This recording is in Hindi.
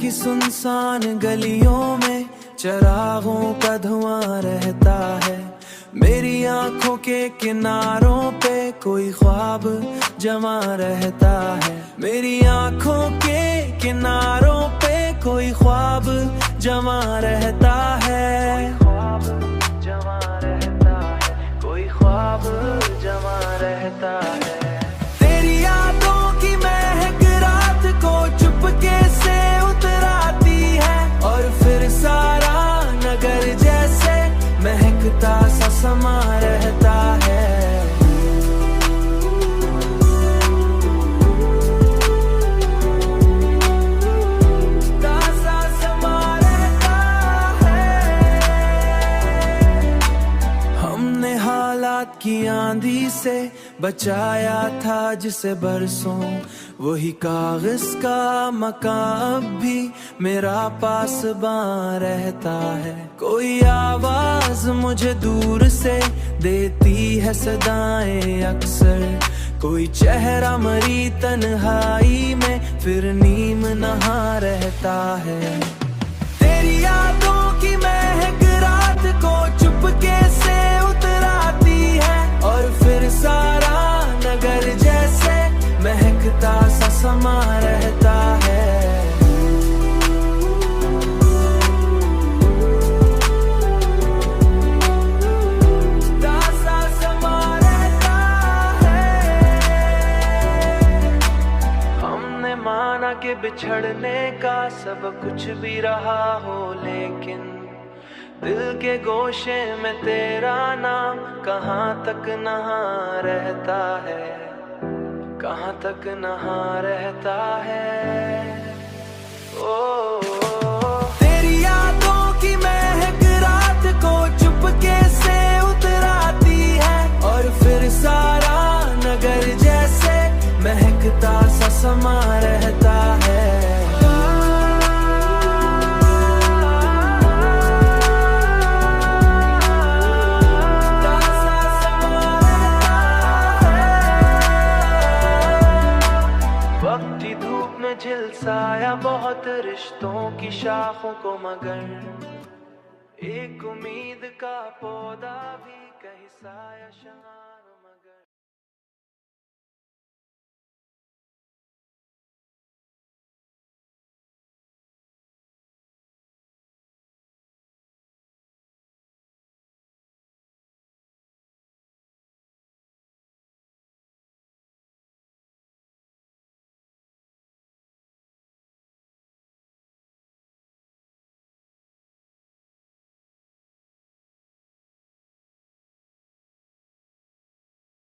की सुनसान गलियों में चरागों का धुआं रहता है। मेरी आंखों के किनारों पे कोई ख्वाब जमा रहता है। मेरी आंखों के किनारों पे कोई ख्वाब जमा रहता है। कोई ख्वाब जमा रहता है। तेरी यादों की महक रात को चुपके से उतराती है और फिर सारा नगर जैसे महकता सा समा रहता है। की आंधी से बचाया था जिसे बरसों, वही कागज का मकान भी मेरा पासबां रहता है। कोई आवाज मुझे दूर से देती है सदाएं अक्सर, कोई चेहरा मरी तन्हाई में फिर नीम नहा रहता है। तेरी यादों की महक रात को चुपके से उतराती है और फिर सारा नगर जैसे महकता सा समा रहता है। ताज़ा समा रहता है। हमने माना कि बिछड़ने का सब कुछ भी रहा हो, लेकिन दिल के गोशे में तेरा नाम कहाँ तक नहा रहता है, कहाँ तक नहा रहता है। ओ तेरी यादों की महक रात को चुपके से उतराती है और फिर सारा नगर जैसे महकता सा समा रहता है। झिलसाया बहुत रिश्तों की शाखों को, मगर एक उम्मीद का पौधा भी कहीं साया शमा